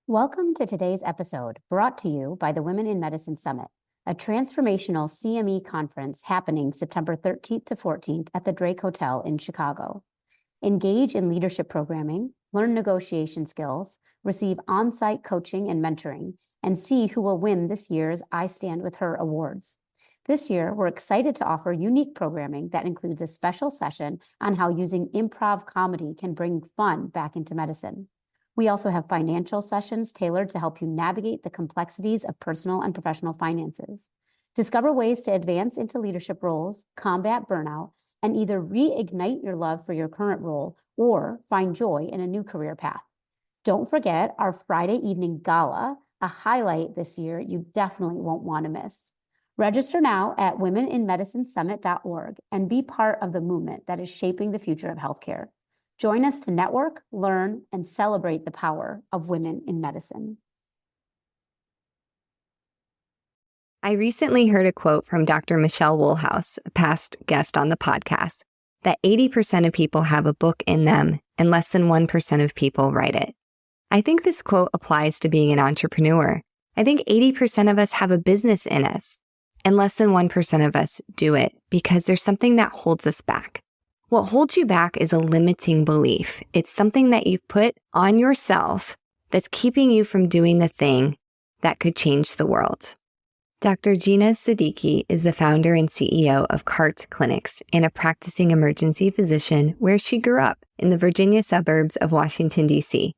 Welcome to today's episode, brought to you by the Women in Medicine Summit, a transformational CME conference happening September 13th to 14th at the Drake Hotel in Chicago. Engage in leadership programming, learn negotiation skills, receive on-site coaching and mentoring, and see who will win this year's I Stand With Her awards. This year, we're excited to offer unique programming that includes a special session on how using improv comedy can bring fun back into medicine. We also have financial sessions tailored to help you navigate the complexities of personal and professional finances. Discover ways to advance into leadership roles, combat burnout, and either reignite your love for your current role or find joy in a new career path. Don't forget our Friday evening gala, a highlight this year you definitely won't want to miss. Register now at womeninmedicinesummit.org and be part of the movement that is shaping the future of healthcare. Join us to network, learn, and celebrate the power of women in medicine. I recently heard a quote from Dr. Michelle Woolhouse, a past guest on the podcast, that 80% of people have a book in them and less than 1% of people write it. I think this quote applies to being an entrepreneur. I think 80% of us have a business in us and less than 1% of us do it because there's something that holds us back. What holds you back is a limiting belief. It's something that you've put on yourself that's keeping you from doing the thing that could change the world. Dr. Gina Siddiqui is the founder and CEO of CART Clinics and a practicing emergency physician where she grew up in the Virginia suburbs of Washington, D.C.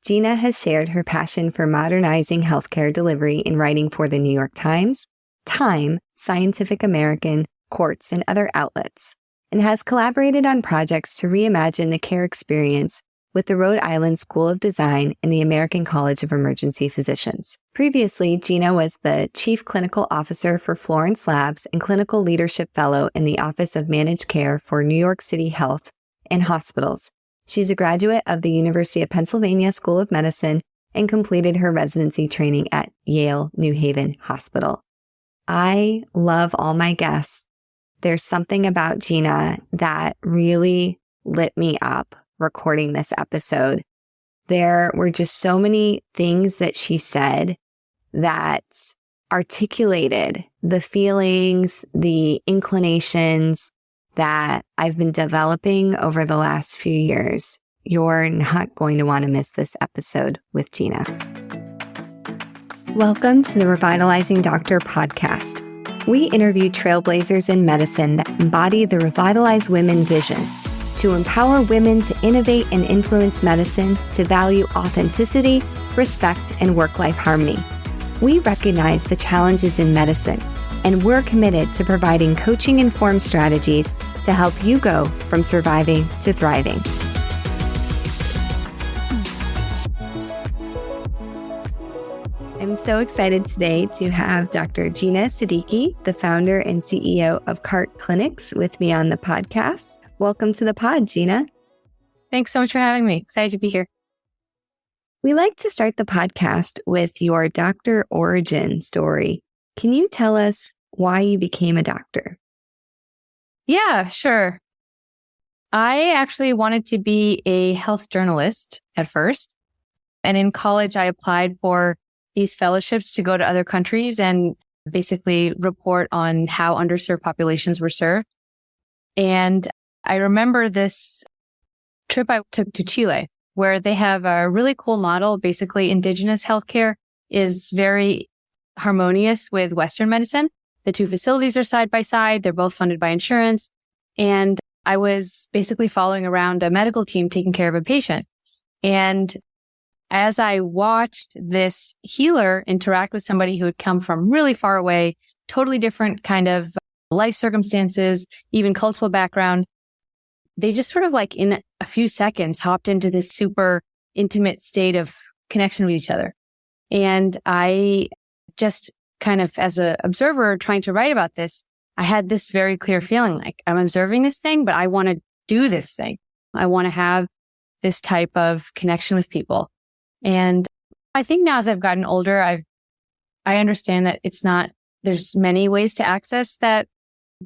Gina has shared her passion for modernizing healthcare delivery in writing for the New York Times, Time, Scientific American, Quartz, and other outlets, and has collaborated on projects to reimagine the care experience with the Rhode Island School of Design and the American College of Emergency Physicians. Previously, Gina was the Chief Clinical Officer for Florence Labs and Clinical Leadership Fellow in the Office of Managed Care for New York City Health and Hospitals. She's a graduate of the University of Pennsylvania School of Medicine and completed her residency training at Yale New Haven Hospital. I love all my guests. There's something about Gina that really lit me up recording this episode. There were just so many things that she said that articulated the feelings, the inclinations that I've been developing over the last few years. You're not going to want to miss this episode with Gina. Welcome to the Revitalizing Doctor podcast. We interview trailblazers in medicine that embody the Revitalize Women vision to empower women to innovate and influence medicine, to value authenticity, respect, and work-life harmony. We recognize the challenges in medicine, and we're committed to providing coaching-informed strategies to help you go from surviving to thriving. I'm so excited today to have Dr. Gina Siddiqui, the founder and CEO of CART Clinics, with me on the podcast. Welcome to the pod, Gina. Thanks so much for having me. Excited to be here. We like to start the podcast with your doctor origin story. Can you tell us why you became a doctor? Yeah, sure. I actually wanted to be a health journalist at first. And in college, I applied for these fellowships to go to other countries and basically report on how underserved populations were served. And I remember this trip I took to Chile, where they have a really cool model. Basically, indigenous healthcare is very harmonious with Western medicine. The two facilities are side by side. They're both funded by insurance. And I was basically following around a medical team taking care of a patient. And as I watched this healer interact with somebody who had come from really far away, totally different kind of life circumstances, even cultural background, they just sort of like in a few seconds hopped into this super intimate state of connection with each other. And I just kind of, as an observer trying to write about this, I had this very clear feeling like I'm observing this thing, but I want to do this thing. I want to have this type of connection with people. And I think now as I've gotten older, I understand that there's many ways to access that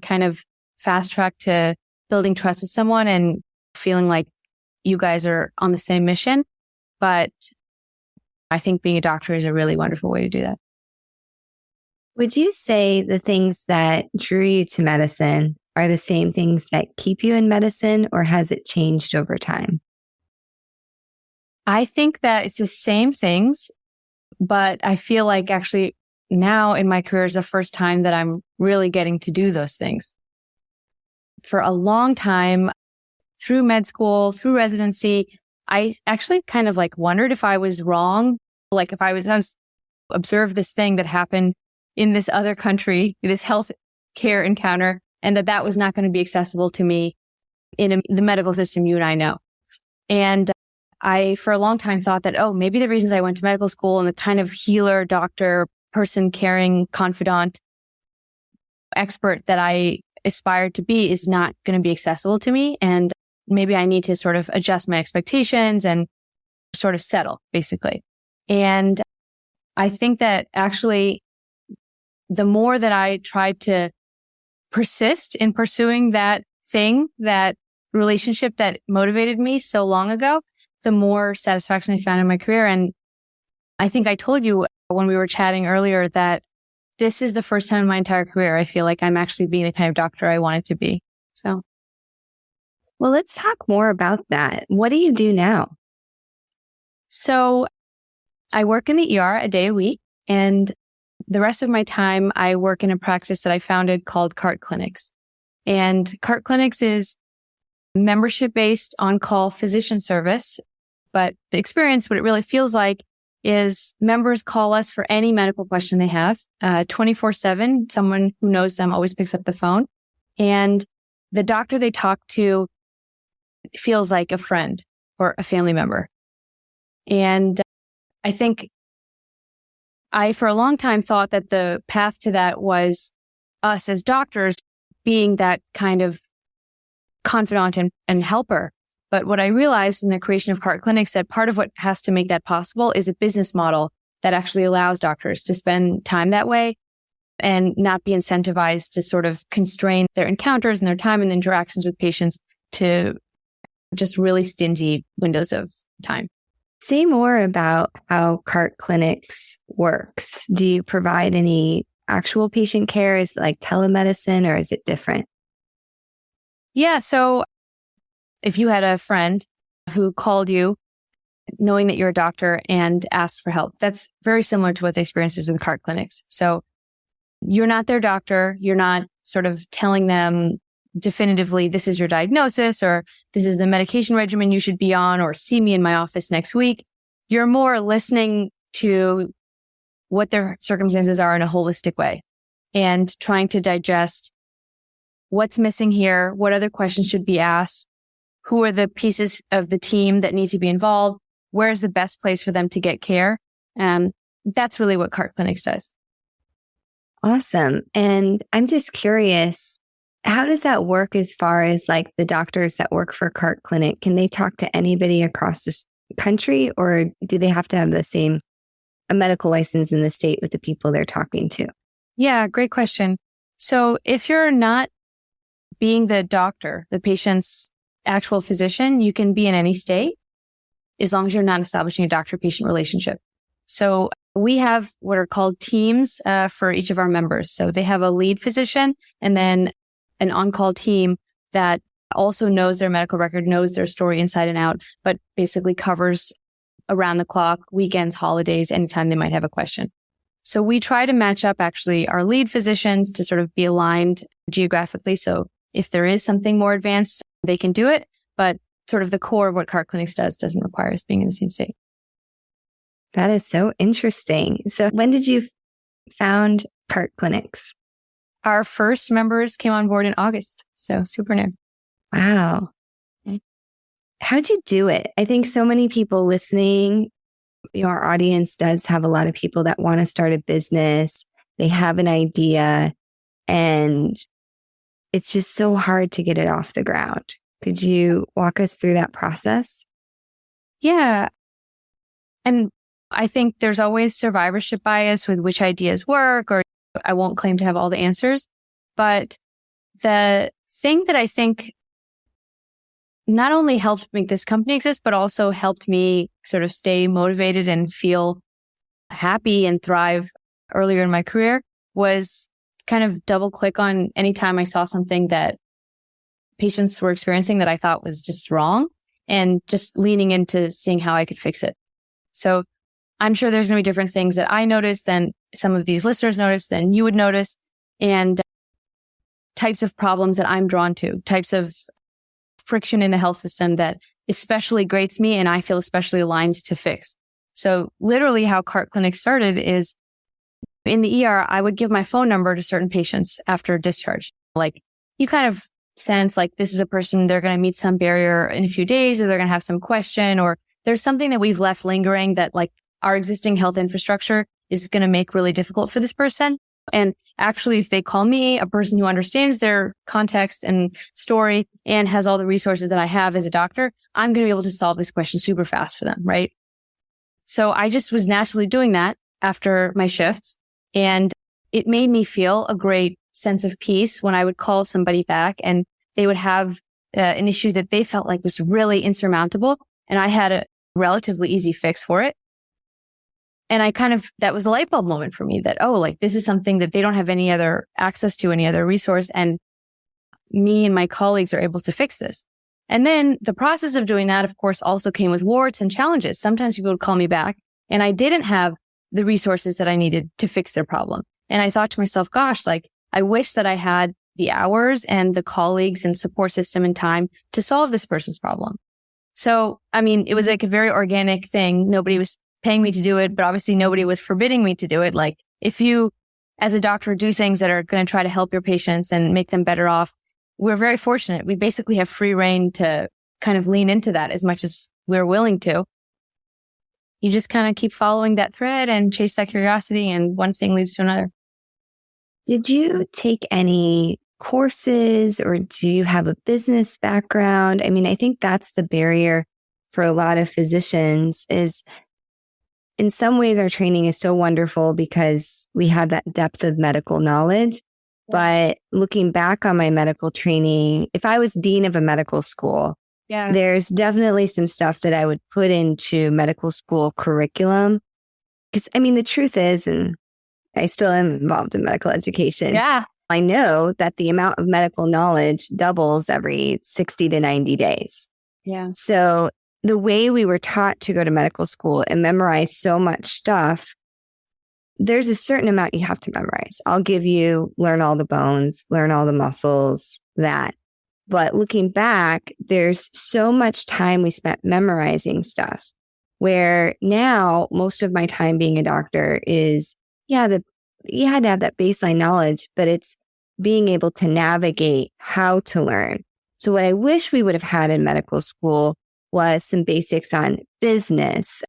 kind of fast track to building trust with someone and feeling like you guys are on the same mission. But I think being a doctor is a really wonderful way to do that. Would you say the things that drew you to medicine are the same things that keep you in medicine, or has it changed over time? I think that it's the same things, but I feel like actually now in my career is the first time that I'm really getting to do those things. For a long time, through med school, through residency, I actually kind of like wondered if I was wrong. Like if I was observed this thing that happened in this other country, this health care encounter, and that was not going to be accessible to me in the medical system you and I know. And I, for a long time, thought that, maybe the reasons I went to medical school and the kind of healer, doctor, person, caring, confidant, expert that I aspired to be is not going to be accessible to me. And maybe I need to sort of adjust my expectations and sort of settle, basically. And I think that actually, the more that I tried to persist in pursuing that thing, that relationship that motivated me so long ago, the more satisfaction I found in my career. And I think I told you when we were chatting earlier that this is the first time in my entire career I feel like I'm actually being the kind of doctor I wanted to be. So, well, let's talk more about that. What do you do now? So I work in the ER a day a week, and the rest of my time I work in a practice that I founded called CART Clinics. And CART Clinics is membership-based on-call physician service. But the experience, what it really feels like, is members call us for any medical question they have, 24/7. Someone who knows them always picks up the phone. And the doctor they talk to feels like a friend or a family member. And I think I, for a long time, thought that the path to that was us as doctors being that kind of confidant and helper. But what I realized in the creation of CART Clinics, that part of what has to make that possible is a business model that actually allows doctors to spend time that way and not be incentivized to sort of constrain their encounters and their time and interactions with patients to just really stingy windows of time. Say more about how CART Clinics works. Do you provide any actual patient care? Is it like telemedicine, or is it different? Yeah. So if you had a friend who called you knowing that you're a doctor and asked for help, that's very similar to what the experience is with CART Clinics. So you're not their doctor. You're not sort of telling them definitively, this is your diagnosis, or this is the medication regimen you should be on, or see me in my office next week. You're more listening to what their circumstances are in a holistic way and trying to digest what's missing here, what other questions should be asked, who are the pieces of the team that need to be involved, where's the best place for them to get care. That's really what CART Clinics does. Awesome. And I'm just curious, how does that work as far as like the doctors that work for CART Clinic? Can they talk to anybody across this country, or do they have to have a medical license in the state with the people they're talking to? Yeah, great question. So if you're not being the doctor, the patient's actual physician, you can be in any state as long as you're not establishing a doctor-patient relationship. So we have what are called teams for each of our members. So they have a lead physician and then an on-call team that also knows their medical record, knows their story inside and out, but basically covers around the clock, weekends, holidays, anytime they might have a question. So we try to match up actually our lead physicians to sort of be aligned geographically. So if there is something more advanced, they can do it, but sort of the core of what CART Clinics does doesn't require us being in the same state. That is so interesting. So when did you found CART Clinics? Our first members came on board in August, so super new. Wow. How'd you do it? I think so many people listening, our audience does have a lot of people that want to start a business. They have an idea and it's just so hard to get it off the ground. Could you walk us through that process? Yeah. And I think there's always survivorship bias with which ideas work, or I won't claim to have all the answers. But the thing that I think not only helped make this company exist, but also helped me sort of stay motivated and feel happy and thrive earlier in my career was kind of double click on anytime I saw something that patients were experiencing that I thought was just wrong and just leaning into seeing how I could fix it. So I'm sure there's going to be different things that I noticed than some of these listeners noticed, than you would notice, and types of problems that I'm drawn to, types of friction in the health system that especially grates me and I feel especially aligned to fix. So literally how Cart Clinic started is in the ER, I would give my phone number to certain patients after discharge. Like you kind of sense like this is a person, they're going to meet some barrier in a few days, or they're going to have some question, or there's something that we've left lingering that like our existing health infrastructure is going to make really difficult for this person. And actually, if they call me, a person who understands their context and story and has all the resources that I have as a doctor, I'm going to be able to solve this question super fast for them, right? So I just was naturally doing that after my shifts. And it made me feel a great sense of peace when I would call somebody back and they would have an issue that they felt like was really insurmountable. And I had a relatively easy fix for it. And that was a light bulb moment for me that, oh, like this is something that they don't have any other access to, any other resource. And me and my colleagues are able to fix this. And then the process of doing that, of course, also came with warts and challenges. Sometimes people would call me back and I didn't have the resources that I needed to fix their problem. And I thought to myself, gosh, like I wish that I had the hours and the colleagues and support system and time to solve this person's problem. So, I mean, it was like a very organic thing. Nobody was paying me to do it, but obviously nobody was forbidding me to do it. Like if you, as a doctor, do things that are going to try to help your patients and make them better off, we're very fortunate. We basically have free reign to kind of lean into that as much as we're willing to. You just kind of keep following that thread and chase that curiosity, and one thing leads to another. Did you take any courses or do you have a business background? I mean, I think that's the barrier for a lot of physicians is in some ways our training is so wonderful because we have that depth of medical knowledge. But looking back on my medical training, if I was dean of a medical school, there's definitely some stuff that I would put into medical school curriculum. Because I mean, the truth is, and I still am involved in medical education. Yeah. I know that the amount of medical knowledge doubles every 60 to 90 days. Yeah. So the way we were taught to go to medical school and memorize so much stuff, there's a certain amount you have to memorize. I'll give you, learn all the bones, learn all the muscles, that. But looking back, there's so much time we spent memorizing stuff where now most of my time being a doctor is, you had to have that baseline knowledge, but it's being able to navigate how to learn. So what I wish we would have had in medical school was some basics on business,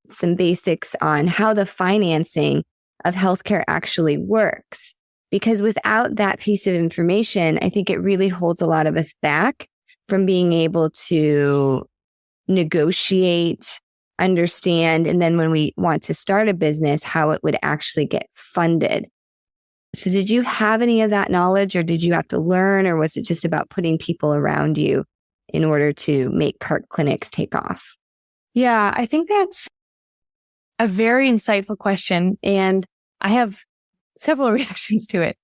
some basics on how the financing of healthcare actually works. Because without that piece of information, I think it really holds a lot of us back from being able to negotiate, understand, and then when we want to start a business, how it would actually get funded. So did you have any of that knowledge, or did you have to learn, or was it just about putting people around you in order to make Cart Clinics take off? Yeah, I think that's a very insightful question, and I have several reactions to it.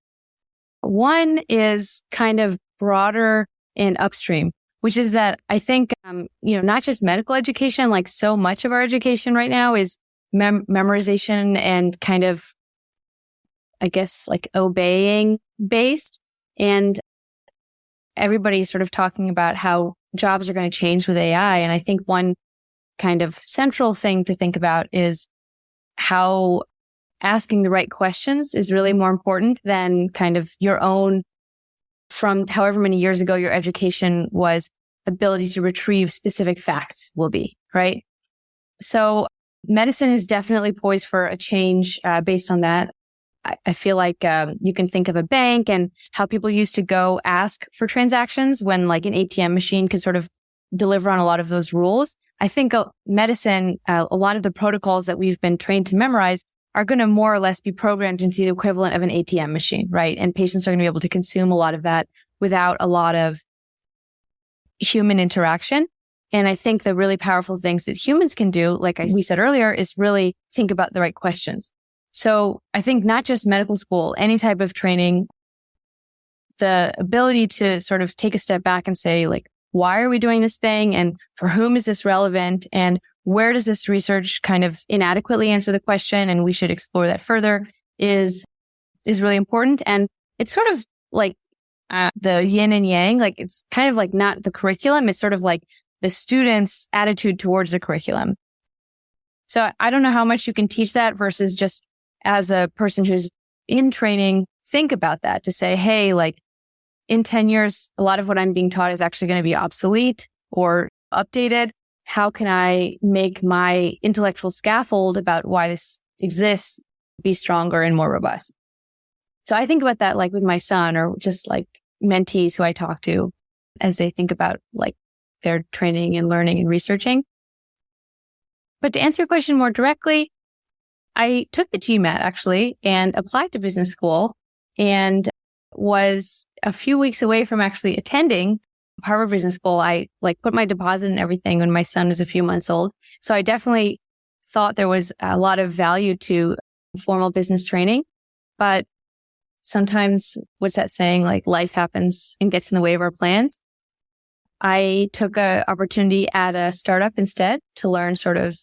One is kind of broader and upstream, which is that I think, not just medical education, like so much of our education right now is memorization and kind of, I guess, like obeying based. And everybody's sort of talking about how jobs are going to change with AI. And I think one kind of central thing to think about is how asking the right questions is really more important than kind of your own, from however many years ago your education was, ability to retrieve specific facts will be, right? So medicine is definitely poised for a change based on that. I feel like you can think of a bank and how people used to go ask for transactions when like an ATM machine could sort of deliver on a lot of those rules. I think medicine, a lot of the protocols that we've been trained to memorize are going to more or less be programmed into the equivalent of an ATM machine, right? And patients are going to be able to consume a lot of that without a lot of human interaction. And I think the really powerful things that humans can do, like we said earlier, is really think about the right questions. So I think not just medical school, any type of training, the ability to sort of take a step back and say, like, why are we doing this thing? And for whom is this relevant? And where does this research kind of inadequately answer the question? And we should explore that further is really important. And it's sort of like the yin and yang, like it's kind of like not the curriculum. It's sort of like the student's attitude towards the curriculum. So I don't know how much you can teach that versus just as a person who's in training, think about that to say, hey, like in 10 years, a lot of what I'm being taught is actually going to be obsolete or updated. How can I make my intellectual scaffold about why this exists be stronger and more robust? So I think about that like with my son or just like mentees who I talk to as they think about like their training and learning and researching. But to answer your question more directly, I took the GMAT actually and applied to business school and was a few weeks away from actually attending Harvard Business School. I like put my deposit and everything when my son was a few months old. So I definitely thought there was a lot of value to formal business training, but sometimes what's that saying? Like life happens and gets in the way of our plans. I took an opportunity at a startup instead to learn sort of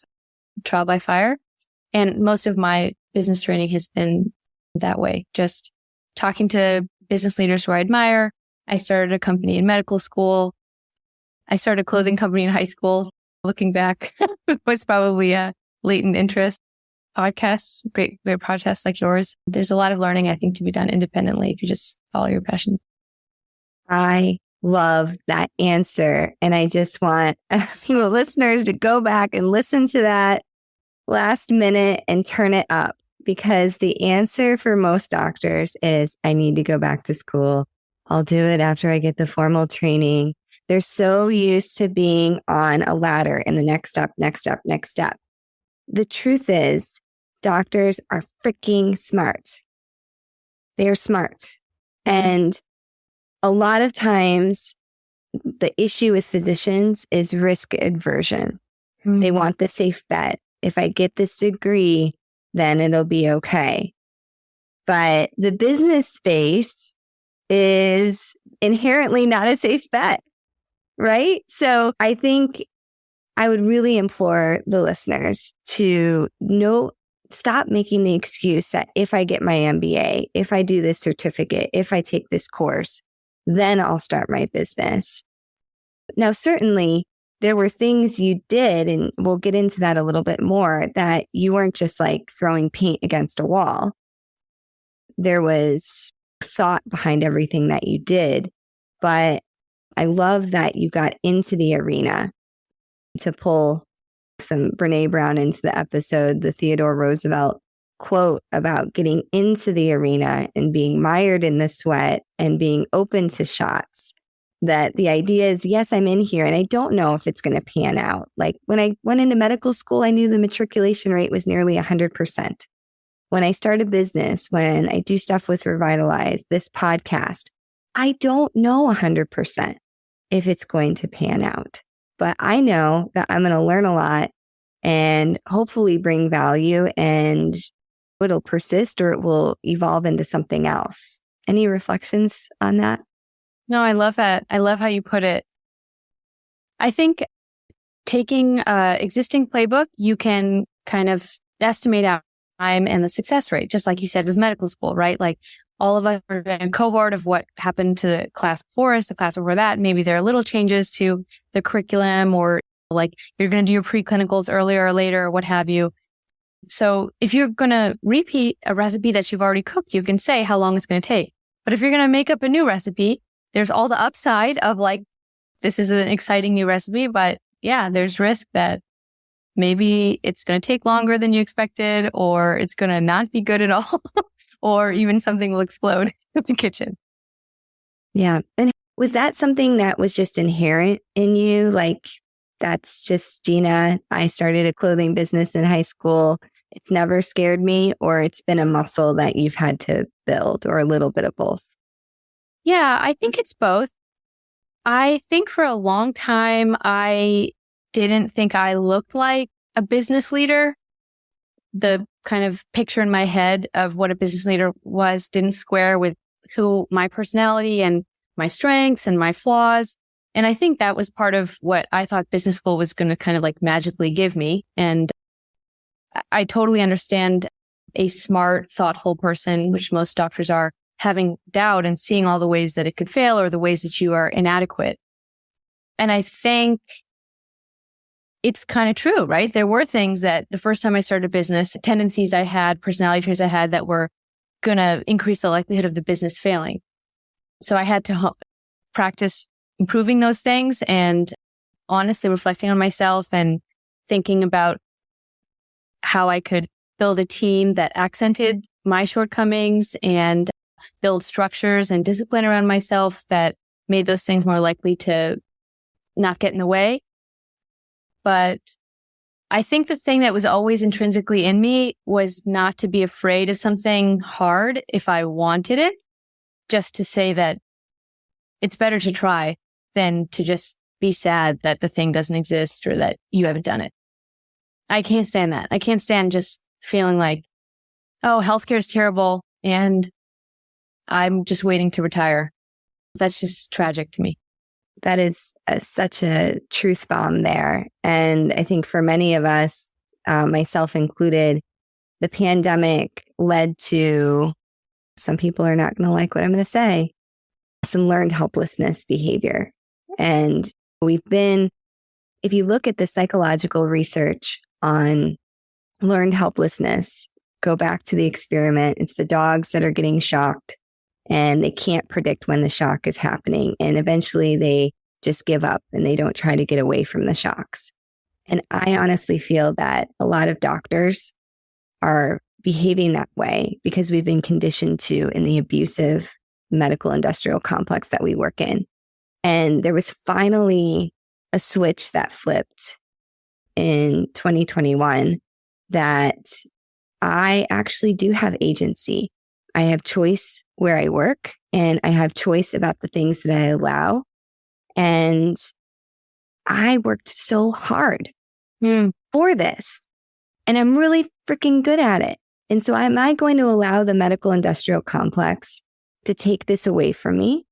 trial by fire. And most of my business training has been that way, just talking to business leaders who I admire. I started a company in medical school. I started a clothing company in high school. Looking back, it was probably a latent interest. Podcasts, great podcasts like yours. There's a lot of learning, I think, to be done independently if you just follow your passion. I love that answer. And I just want the listeners to go back and listen to that last minute and turn it up, because the answer for most doctors is, I need to go back to school. I'll do it after I get the formal training. They're so used to being on a ladder and the next step, next step, next step. The truth is, doctors are freaking smart. They're smart. And a lot of times, the issue with physicians is risk aversion. They want the safe bet. If I get this degree, then it'll be okay. But the business space is inherently not a safe bet, right? So I think I would really implore the listeners to stop making the excuse that if I get my MBA, if I do this certificate, if I take this course, then I'll start my business. Now, certainly there were things you did, and we'll get into that a little bit more, that you weren't just like throwing paint against a wall. There was thought behind everything that you did. But I love that you got into the arena. To pull some Brene Brown into the episode, the Theodore Roosevelt quote about getting into the arena and being mired in the sweat and being open to shots. That the idea is, yes, I'm in here and I don't know if it's going to pan out. Like when I went into medical school, I knew the matriculation rate was nearly 100%. When I start a business, when I do stuff with Revitalize, this podcast, I don't know 100% if it's going to pan out. But I know that I'm going to learn a lot and hopefully bring value, and it'll persist or it will evolve into something else. Any reflections on that? No, I love that. I love how you put it. I think taking existing playbook, you can kind of estimate out time and the success rate, just like you said with medical school, right? Like all of us are in a cohort of what happened to the class before us, the class before that. Maybe there are little changes to the curriculum, or like you're going to do your preclinicals earlier or later, or what have you. So if you're going to repeat a recipe that you've already cooked, you can say how long it's going to take. But if you're going to make up a new recipe, there's all the upside of like, this is an exciting new recipe, but yeah, there's risk that maybe it's going to take longer than you expected, or it's going to not be good at all, or even something will explode in the kitchen. Yeah. And was that something that was just inherent in you? Like, that's just Gina. I started a clothing business in high school. It's never scared me, or it's been a muscle that you've had to build, or a little bit of both? Yeah, I think it's both. I think for a long time, I didn't think I looked like a business leader. The kind of picture in my head of what a business leader was didn't square with who my personality and my strengths and my flaws. And I think that was part of what I thought business school was going to kind of like magically give me. And I totally understand a smart, thoughtful person, which most doctors are, having doubt and seeing all the ways that it could fail or the ways that you are inadequate. And I think it's kind of true, right? There were things that the first time I started a business, tendencies I had, personality traits I had that were going to increase the likelihood of the business failing. So I had to practice improving those things and honestly reflecting on myself and thinking about how I could build a team that accented my shortcomings and build structures and discipline around myself that made those things more likely to not get in the way. But I think the thing that was always intrinsically in me was not to be afraid of something hard if I wanted it, just to say that it's better to try than to just be sad that the thing doesn't exist or that you haven't done it. I can't stand that. I can't stand just feeling like, oh, healthcare is terrible and I'm just waiting to retire. That's just tragic to me. That is such a truth bomb there. And I think for many of us, myself included, the pandemic led to, some people are not going to like what I'm going to say, some learned helplessness behavior. And if you look at the psychological research on learned helplessness, go back to the experiment. It's the dogs that are getting shocked and they can't predict when the shock is happening. And eventually they just give up and they don't try to get away from the shocks. And I honestly feel that a lot of doctors are behaving that way because we've been conditioned to in the abusive medical industrial complex that we work in. And there was finally a switch that flipped in 2021 that I actually do have agency. I have choice where I work and I have choice about the things that I allow. And I worked so hard for this and I'm really freaking good at it. And so am I going to allow the medical industrial complex to take this away from me?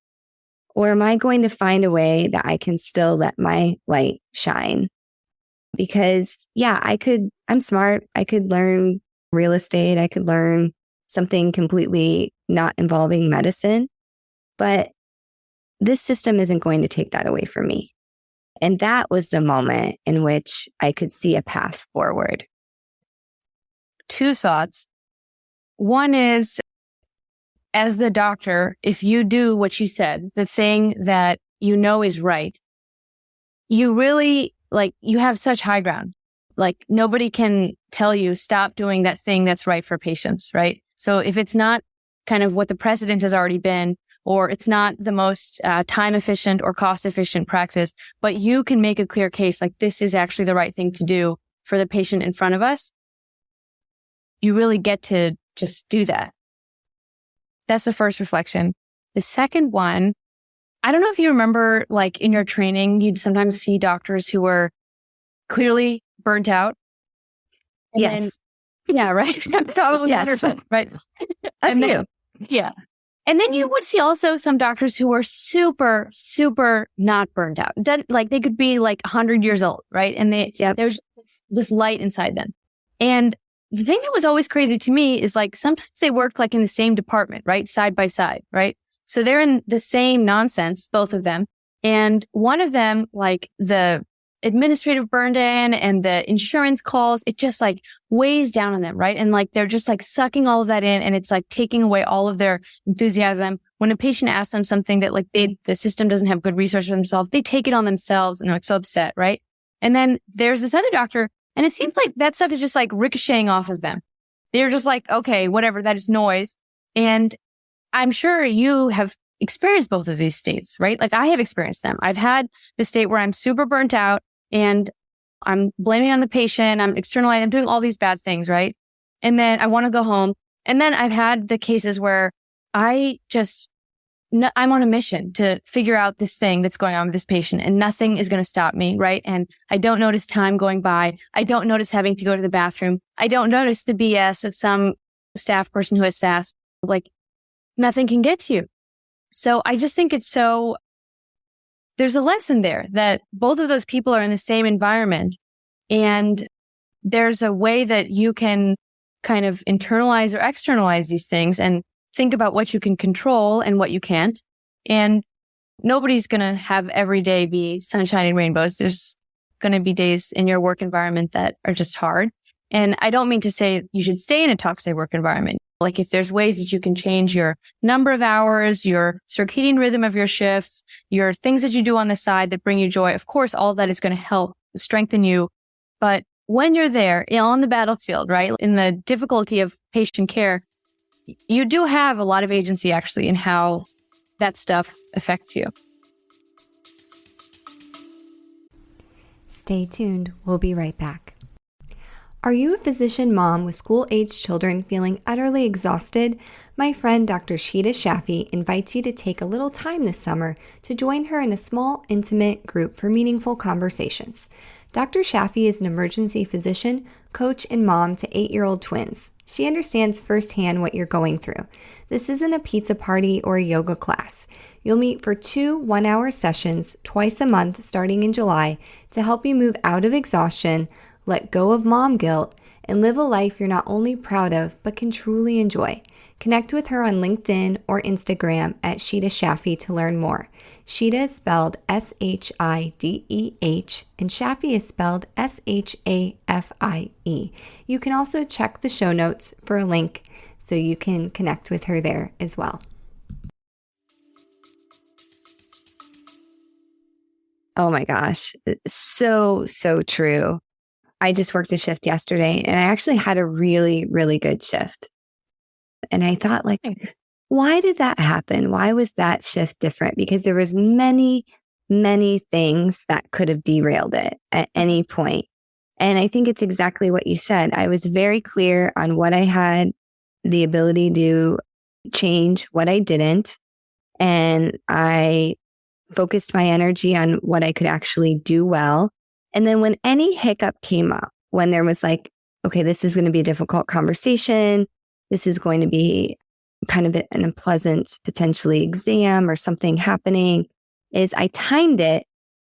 Or am I going to find a way that I can still let my light shine? Because I'm smart. I could learn real estate. I could learn something completely not involving medicine, but this system isn't going to take that away from me. And that was the moment in which I could see a path forward. Two thoughts. One is, as the doctor, if you do what you said, the thing that you know is right, you really, you have such high ground. Nobody can tell you, stop doing that thing that's right for patients, right? So if it's not kind of what the precedent has already been, or it's not the most time efficient or cost efficient practice, but you can make a clear case, this is actually the right thing to do for the patient in front of us, you really get to just do that. That's the first reflection. The second one, I don't know if you remember, in your training, you'd sometimes see doctors who were clearly burnt out. Yes. Yeah, right. Probably yes. 100%, right. And then, yeah. And then you would see also some doctors who were super, super not burned out. They could be 100 years old, right? And there's this light inside them. And the thing that was always crazy to me is sometimes they worked in the same department, right? Side by side, right? So they're in the same nonsense, both of them. And one of them, the administrative burden and the insurance calls, it just weighs down on them, right? And they're just sucking all of that in and it's taking away all of their enthusiasm. When a patient asks them something that the system doesn't have good resources for themselves, they take it on themselves and they're so upset, right? And then there's this other doctor and it seems that stuff is just ricocheting off of them. They're just okay, whatever, that is noise. And I'm sure you have experienced both of these states, right? I have experienced them. I've had the state where I'm super burnt out and I'm blaming on the patient. I'm externalizing, I'm doing all these bad things, right? And then I want to go home. And then I've had the cases where I just I'm on a mission to figure out this thing that's going on with this patient, and nothing is going to stop me, right? And I don't notice time going by. I don't notice having to go to the bathroom. I don't notice the BS of some staff person who has sass. Like, nothing can get to you. So I just think there's a lesson there that both of those people are in the same environment, and there's a way that you can kind of internalize or externalize these things and think about what you can control and what you can't. And nobody's going to have every day be sunshine and rainbows. There's going to be days in your work environment that are just hard. And I don't mean to say you should stay in a toxic work environment. Like, if there's ways that you can change your number of hours, your circadian rhythm of your shifts, your things that you do on the side that bring you joy, of course, all of that is going to help strengthen you. But when you're there on the battlefield, right, in the difficulty of patient care, you do have a lot of agency actually in how that stuff affects you. Stay tuned. We'll be right back. Are you a physician mom with school-aged children feeling utterly exhausted? My friend Dr. Gina Siddiqui invites you to take a little time this summer to join her in a small, intimate group for meaningful conversations. Dr. Siddiqui is an emergency physician, coach, and mom to 8-year-old twins. She understands firsthand what you're going through. This isn't a pizza party or a yoga class. You'll meet for 2 one-hour sessions twice a month starting in July to help you move out of exhaustion, let go of mom guilt, and live a life you're not only proud of, but can truly enjoy. Connect with her on LinkedIn or Instagram at Gina Siddiqui to learn more. Gina is spelled Shideh, and Siddiqui is spelled Shafie. You can also check the show notes for a link so you can connect with her there as well. Oh my gosh, so true. I just worked a shift yesterday, and I actually had a really, really good shift. And I thought, like, why did that happen? Why was that shift different? Because there was many things that could have derailed it at any point. And I think it's exactly what you said. I was very clear on what I had the ability to change, what I didn't. And I focused my energy on what I could actually do well. And then when any hiccup came up, when there was like, okay, this is going to be a difficult conversation, this is going to be kind of an unpleasant, potentially exam or something happening, is I timed it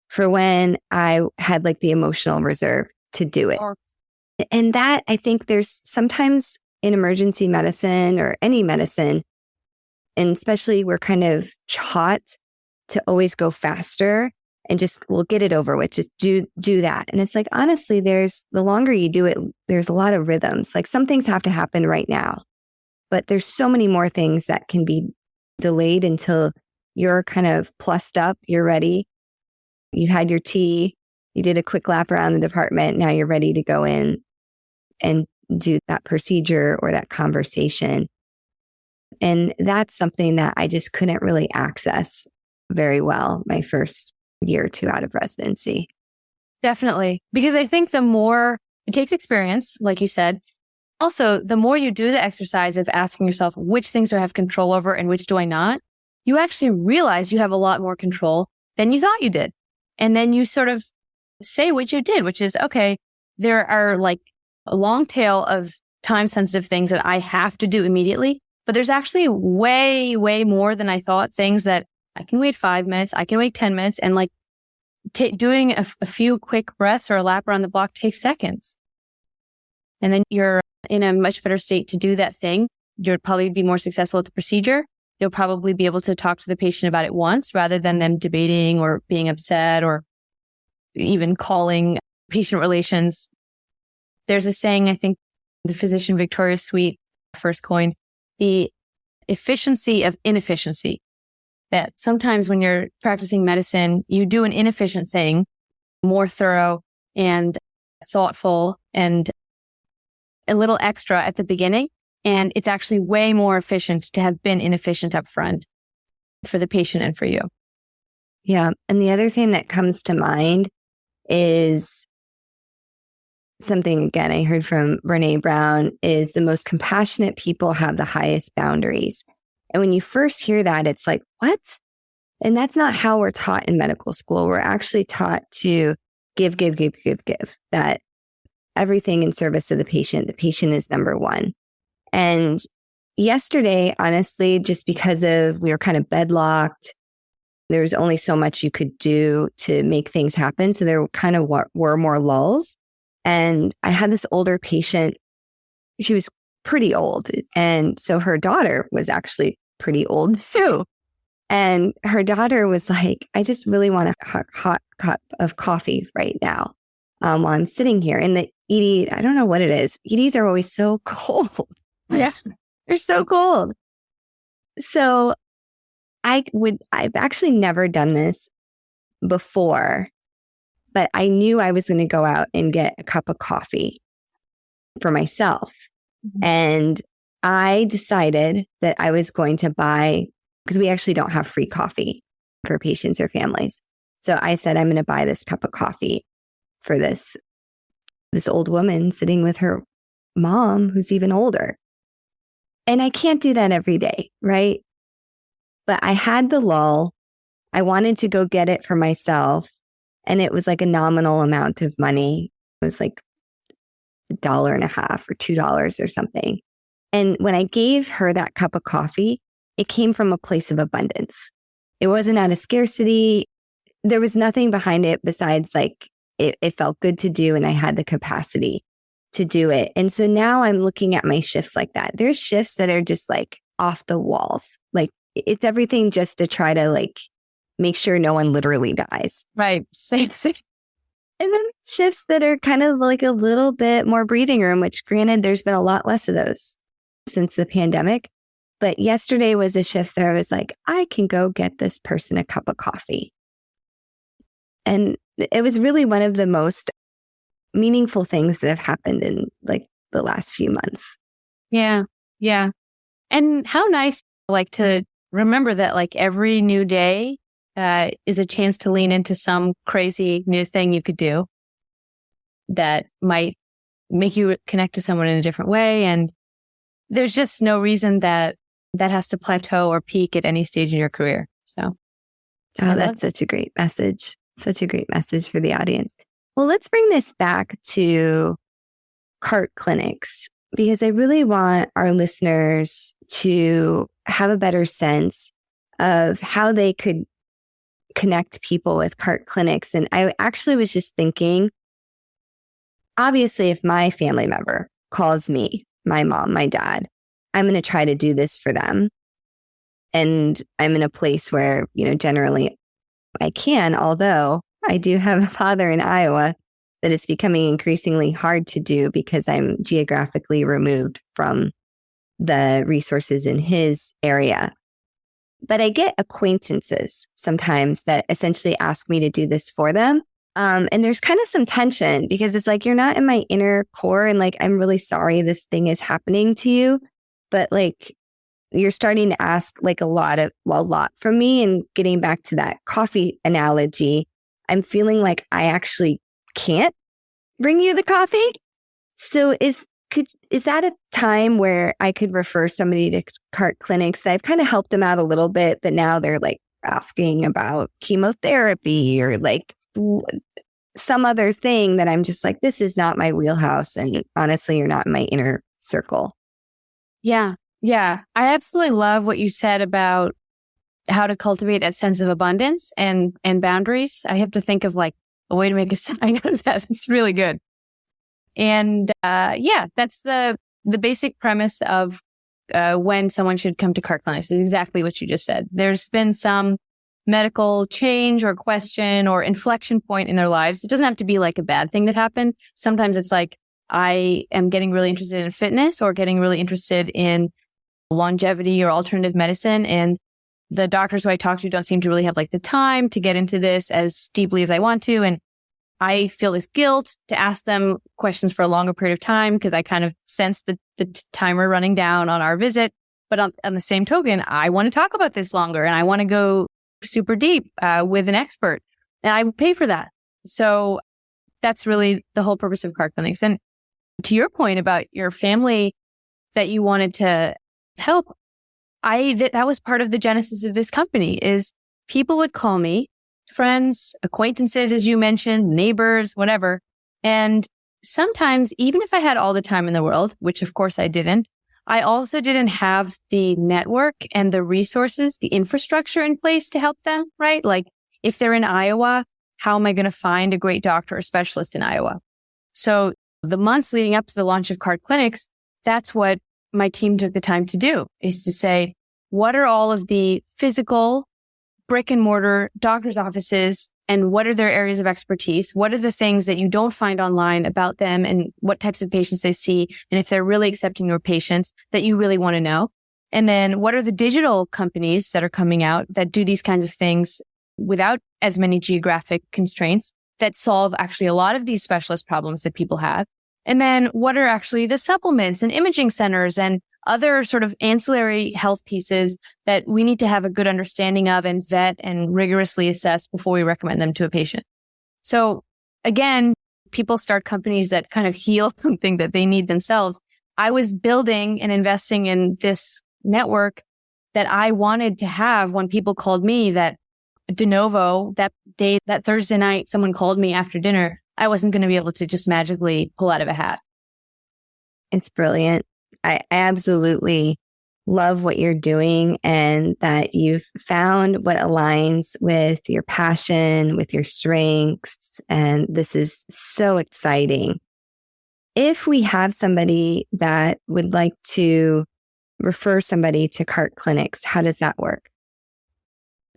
for when I had like the emotional reserve to do it. And that, I think there's sometimes in emergency medicine or any medicine, and especially we're kind of taught to always go faster and just, we'll get it over with, just do that. And it's like, honestly, the longer you do it, there's a lot of rhythms. Like, some things have to happen right now, but there's so many more things that can be delayed until you're kind of plussed up, you're ready. You had your tea, you did a quick lap around the department. Now you're ready to go in and do that procedure or that conversation. And that's something that I just couldn't really access very well my first year or two out of residency. Definitely. Because I think the more it takes experience, like you said, also the more you do the exercise of asking yourself, which things do I have control over and which do I not? You actually realize you have a lot more control than you thought you did. And then you sort of say what you did, which is, okay, there are like a long tail of time sensitive things that I have to do immediately, but there's actually way more than I thought, things that I can wait 5 minutes, I can wait 10 minutes, and like doing a few quick breaths or a lap around the block takes seconds. And then you're in a much better state to do that thing. You'll probably be more successful at the procedure. You'll probably be able to talk to the patient about it once rather than them debating or being upset or even calling patient relations. There's a saying, I think the physician Victoria Sweet first coined, the efficiency of inefficiency. That sometimes when you're practicing medicine, you do an inefficient thing, more thorough and thoughtful and a little extra at the beginning. And it's actually way more efficient to have been inefficient up front for the patient and for you. Yeah. And the other thing that comes to mind is something, again, I heard from Brene Brown, is the most compassionate people have the highest boundaries. And when you first hear that, it's like, what? And that's not how we're taught in medical school. We're actually taught to give, that everything in service of the patient is number one. And yesterday, honestly, just because we were kind of bedlocked, there was only so much you could do to make things happen. So there kind of were more lulls. And I had this older patient. She was pretty old. And so her daughter was actually pretty old too. And her daughter was like, I just really want a hot cup of coffee right now while I'm sitting here. And the ED, I don't know what it is. EDs are always so cold. Yeah. They're so cold. So I've actually never done this before, but I knew I was going to go out and get a cup of coffee for myself. Mm-hmm. And I decided that I was going to buy, because we actually don't have free coffee for patients or families. So I said, I'm going to buy this cup of coffee for this old woman sitting with her mom, who's even older. And I can't do that every day, right? But I had the lull. I wanted to go get it for myself. And it was like a nominal amount of money. It was like $1.50 or $2 or something. And when I gave her that cup of coffee, it came from a place of abundance. It wasn't out of scarcity. There was nothing behind it besides like it felt good to do, and I had the capacity to do it. And so now I'm looking at my shifts like that. There's shifts that are just like off the walls. Like it's everything just to try to like make sure no one literally dies. Right. Same. And then shifts that are kind of like a little bit more breathing room, which granted, there's been a lot less of those since the pandemic. But yesterday was a shift that I was like, I can go get this person a cup of coffee. And it was really one of the most meaningful things that have happened in like the last few months. Yeah. Yeah. And how nice, like, to remember that like every new day is a chance to lean into some crazy new thing you could do that might make you connect to someone in a different way. And there's just no reason that has to plateau or peak at any stage in your career. So, that's such a great message. Such a great message for the audience. Well, let's bring this back to CART clinics, because I really want our listeners to have a better sense of how they could connect people with CART clinics. And I actually was just thinking, obviously, if my family member calls me, my mom, my dad, I'm going to try to do this for them. And I'm in a place where, generally I can, although I do have a father in Iowa that it's becoming increasingly hard to do because I'm geographically removed from the resources in his area. But I get acquaintances sometimes that essentially ask me to do this for them. And there's kind of some tension because it's like, you're not in my inner core and like, I'm really sorry this thing is happening to you. But like, you're starting to ask like a lot from me. And getting back to that coffee analogy, I'm feeling like I actually can't bring you the coffee. So is that a time where I could refer somebody to CART clinics that I've kind of helped them out a little bit, but now they're like asking about chemotherapy or like some other thing that I'm just like, this is not my wheelhouse. And honestly, you're not in my inner circle. Yeah. Yeah. I absolutely love what you said about how to cultivate that sense of abundance and boundaries. I have to think of like a way to make a sign out of that. It's really good. And that's the basic premise of when someone should come to CART clinics is exactly what you just said. There's been some medical change or question or inflection point in their lives. It doesn't have to be like a bad thing that happened. Sometimes it's like, I am getting really interested in fitness or getting really interested in longevity or alternative medicine. And the doctors who I talk to don't seem to really have like the time to get into this as deeply as I want to. And I feel this guilt to ask them questions for a longer period of time because I kind of sense the timer running down on our visit. But on the same token, I want to talk about this longer and I want to go super deep with an expert. And I pay for that. So that's really the whole purpose of CART clinics. And to your point about your family that you wanted to help, that was part of the genesis of this company is people would call me, friends, acquaintances, as you mentioned, neighbors, whatever. And sometimes, even if I had all the time in the world, which of course I didn't, I also didn't have the network and the resources, the infrastructure in place to help them, right? Like if they're in Iowa, how am I going to find a great doctor or specialist in Iowa? So the months leading up to the launch of CART Clinics, that's what my team took the time to do, is to say, what are all of the physical brick and mortar doctor's offices and what are their areas of expertise? What are the things that you don't find online about them and what types of patients they see? And if they're really accepting your patients that you really want to know. And then what are the digital companies that are coming out that do these kinds of things without as many geographic constraints that solve actually a lot of these specialist problems that people have? And then what are actually the supplements and imaging centers and other sort of ancillary health pieces that we need to have a good understanding of and vet and rigorously assess before we recommend them to a patient. So again, people start companies that kind of heal something that they need themselves. I was building and investing in this network that I wanted to have when people called me that de novo that day, that Thursday night, someone called me after dinner. I wasn't going to be able to just magically pull out of a hat. It's brilliant. I absolutely love what you're doing and that you've found what aligns with your passion, with your strengths. And this is so exciting. If we have somebody that would like to refer somebody to CART Clinics, how does that work?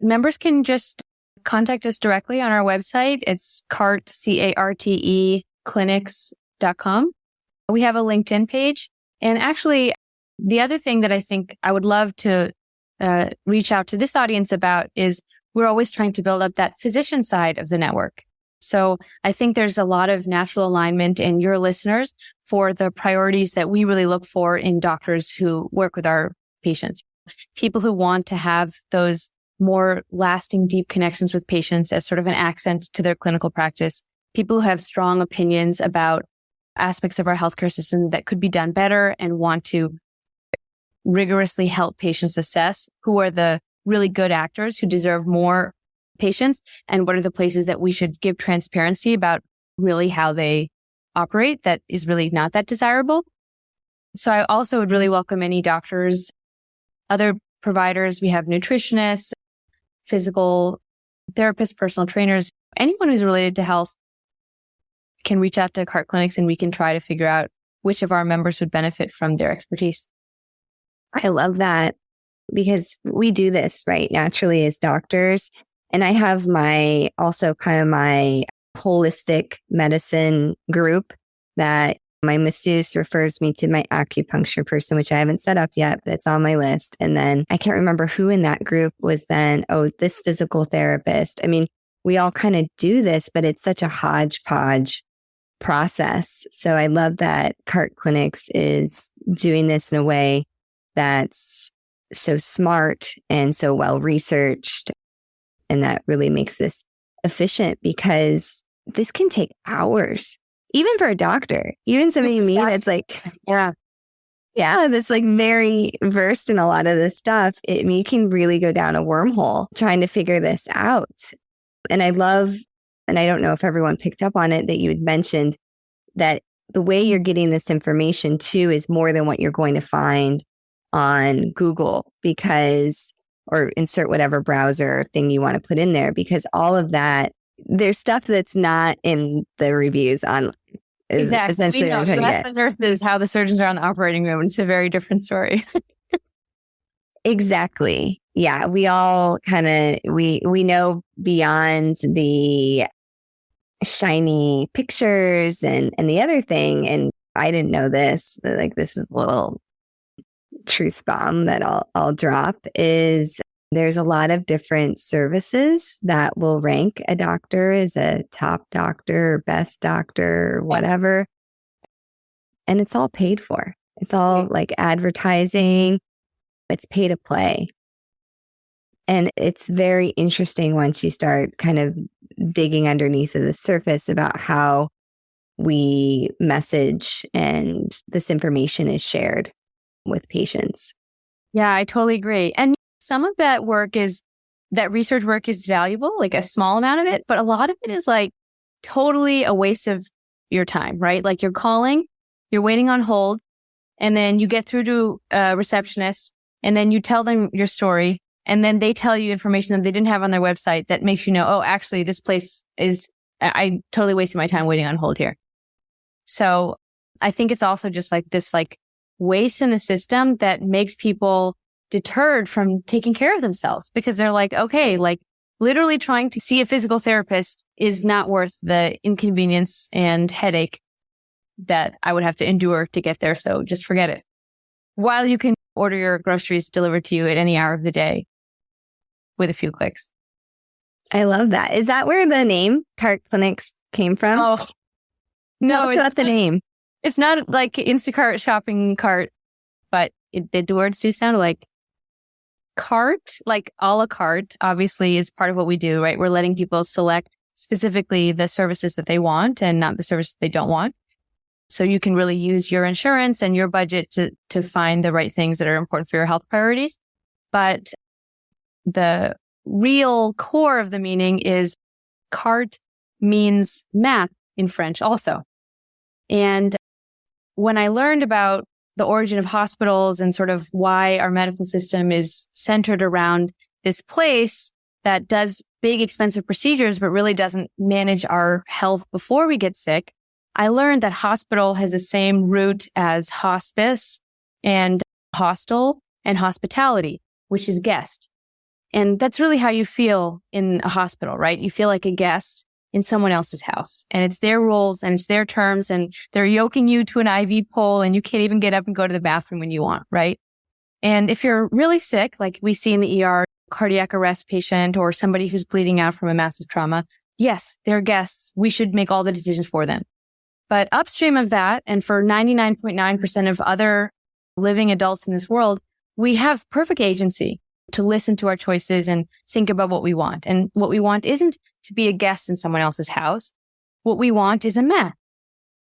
Members can just contact us directly on our website. It's CART, CARTE, clinics.com. We have a LinkedIn page. And actually, the other thing that I think I would love to reach out to this audience about is we're always trying to build up that physician side of the network. So I think there's a lot of natural alignment in your listeners for the priorities that we really look for in doctors who work with our patients. People who want to have those more lasting, deep connections with patients as sort of an accent to their clinical practice. People who have strong opinions about aspects of our healthcare system that could be done better and want to rigorously help patients assess who are the really good actors who deserve more patients and what are the places that we should give transparency about really how they operate that is really not that desirable. So I also would really welcome any doctors, other providers. We have nutritionists, physical therapists, personal trainers, anyone who's related to health can reach out to CART Clinics and we can try to figure out which of our members would benefit from their expertise. I love that because we do this right naturally as doctors. And I have my holistic medicine group that my masseuse refers me to my acupuncture person, which I haven't set up yet, but it's on my list. And then I can't remember who in that group was then, this physical therapist. I mean, we all kind of do this, but it's such a hodgepodge process. So I love that CART Clinics is doing this in a way that's so smart and so well researched. And that really makes this efficient because this can take hours, even for a doctor, even somebody me that's like, that's like very versed in a lot of this stuff. You can really go down a wormhole trying to figure this out. And I love, and I don't know if everyone picked up on it, that you had mentioned that the way you're getting this information too is more than what you're going to find on Google or insert whatever browser thing you want to put in there, because all of that, there's stuff that's not in the reviews online. Exactly. Essentially, we know Rest on Earth is how the surgeons are on the operating room. It's a very different story. Exactly. Yeah. We all we know beyond the shiny pictures and the other thing. And I didn't know this, like this is a little truth bomb that I'll drop is there's a lot of different services that will rank a doctor as a top doctor, or best doctor, or whatever. And it's all paid for. It's all like advertising. It's pay to play. And it's very interesting once you start kind of digging underneath of the surface about how we message and this information is shared with patients. Yeah, I totally agree. And some of that research work is valuable, like a small amount of it, but a lot of it is like totally a waste of your time, right? Like you're calling, you're waiting on hold, and then you get through to a receptionist, and then you tell them your story, and then they tell you information that they didn't have on their website that makes you know, oh, actually, this place I totally wasted my time waiting on hold here. So I think it's also just like this like waste in the system that makes people deterred from taking care of themselves because they're like, okay, like literally trying to see a physical therapist is not worth the inconvenience and headache that I would have to endure to get there. So just forget it. While you can order your groceries delivered to you at any hour of the day with a few clicks. I love that. Is that where the name Cart Clinics came from? Oh, no, it's not the name. It's not like Instacart shopping cart, but the words do sound like cart, like a la carte, obviously is part of what we do, right? We're letting people select specifically the services that they want and not the services they don't want. So you can really use your insurance and your budget to find the right things that are important for your health priorities. But the real core of the meaning is carte means map in French also. And when I learned about the origin of hospitals and sort of why our medical system is centered around this place that does big, expensive procedures, but really doesn't manage our health before we get sick, I learned that hospital has the same root as hospice and hostel and hospitality, which is guest. And that's really how you feel in a hospital, right? You feel like a guest in someone else's house, and it's their rules and it's their terms, and they're yoking you to an IV pole and you can't even get up and go to the bathroom when you want, right? And if you're really sick, like we see in the ER, cardiac arrest patient or somebody who's bleeding out from a massive trauma, yes, they're guests. We should make all the decisions for them. But upstream of that, and for 99.9% of other living adults in this world, we have perfect agency to listen to our choices and think about what we want. And what we want isn't to be a guest in someone else's house. What we want is a map.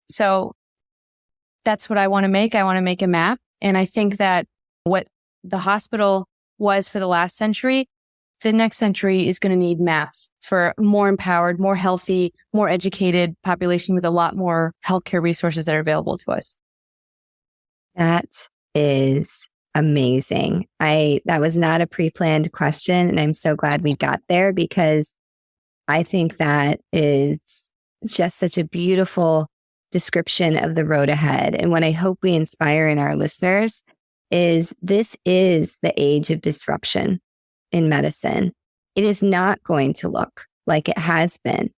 So that's what I want to make. I want to make a map. And I think that what the hospital was for the last century, the next century is going to need maps for a more empowered, more healthy, more educated population with a lot more healthcare resources that are available to us. That is amazing. That was not a pre-planned question, and I'm so glad we got there because I think that is just such a beautiful description of the road ahead. And what I hope we inspire in our listeners is this is the age of disruption in medicine. It is not going to look like it has been.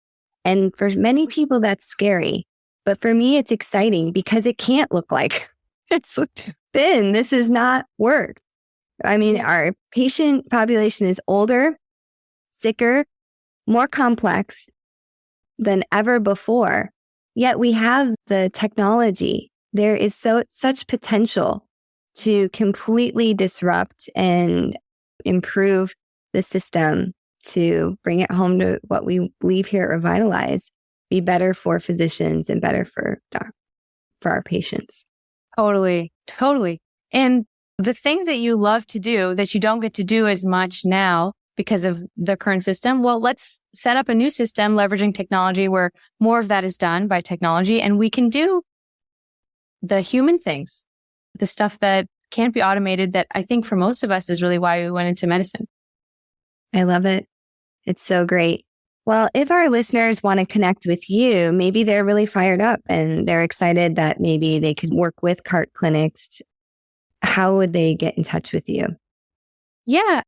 And for many people, that's scary. But for me, it's exciting because it can't look like it's been. This is not work. I mean, our patient population is older, sicker, more complex than ever before. Yet we have the technology. There is such potential to completely disrupt and improve the system to bring it home to what we believe here at Revitalize, be better for physicians and better for our patients. Totally. And the things that you love to do that you don't get to do as much now because of the current system, well, let's set up a new system leveraging technology where more of that is done by technology, and we can do the human things, the stuff that can't be automated, that I think for most of us is really why we went into medicine. I love it. It's so great. Well, if our listeners want to connect with you, maybe they're really fired up and they're excited that maybe they could work with Cart Clinics. How would they get in touch with you? Yeah,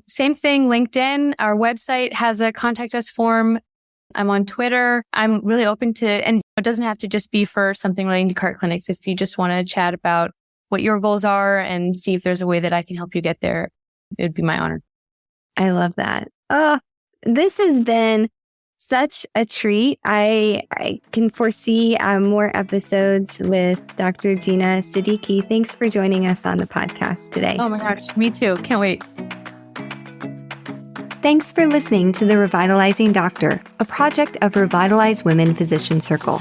same thing. LinkedIn, our website has a contact us form. I'm on Twitter. I'm really open to, and it doesn't have to just be for something relating to Cart Clinics. If you just want to chat about what your goals are and see if there's a way that I can help you get there, it would be my honor. I love that. Oh, this has been such a treat. I can foresee more episodes with Dr. Gina Siddiqui. Thanks for joining us on the podcast today. Oh my gosh, me too. Can't wait. Thanks for listening to The Revitalizing Doctor, a project of Revitalize Women Physician Circle.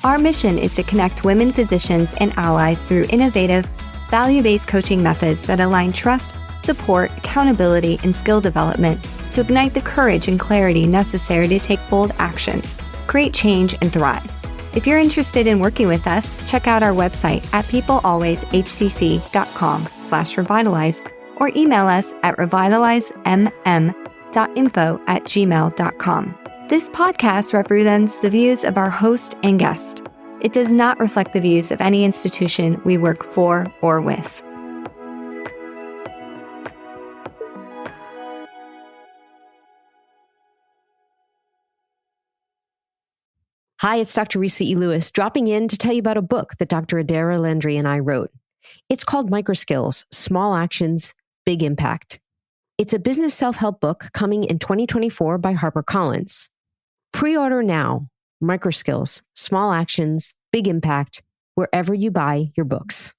Our mission is to connect women physicians and allies through innovative, value-based coaching methods that align trust, support, accountability, and skill development to ignite the courage and clarity necessary to take bold actions, create change, and thrive. If you're interested in working with us, check out our website at peoplealwayshcc.com/revitalize or email us at revitalizemmm.info@gmail.com. This podcast represents the views of our host and guest. It does not reflect the views of any institution we work for or with. Hi, it's Dr. Risa E. Lewis, dropping in to tell you about a book that Dr. Adara Landry and I wrote. It's called Microskills, Small Actions, Big Impact. It's a business self-help book coming in 2024 by HarperCollins. Pre-order now. Microskills, Small Actions, Big Impact, wherever you buy your books.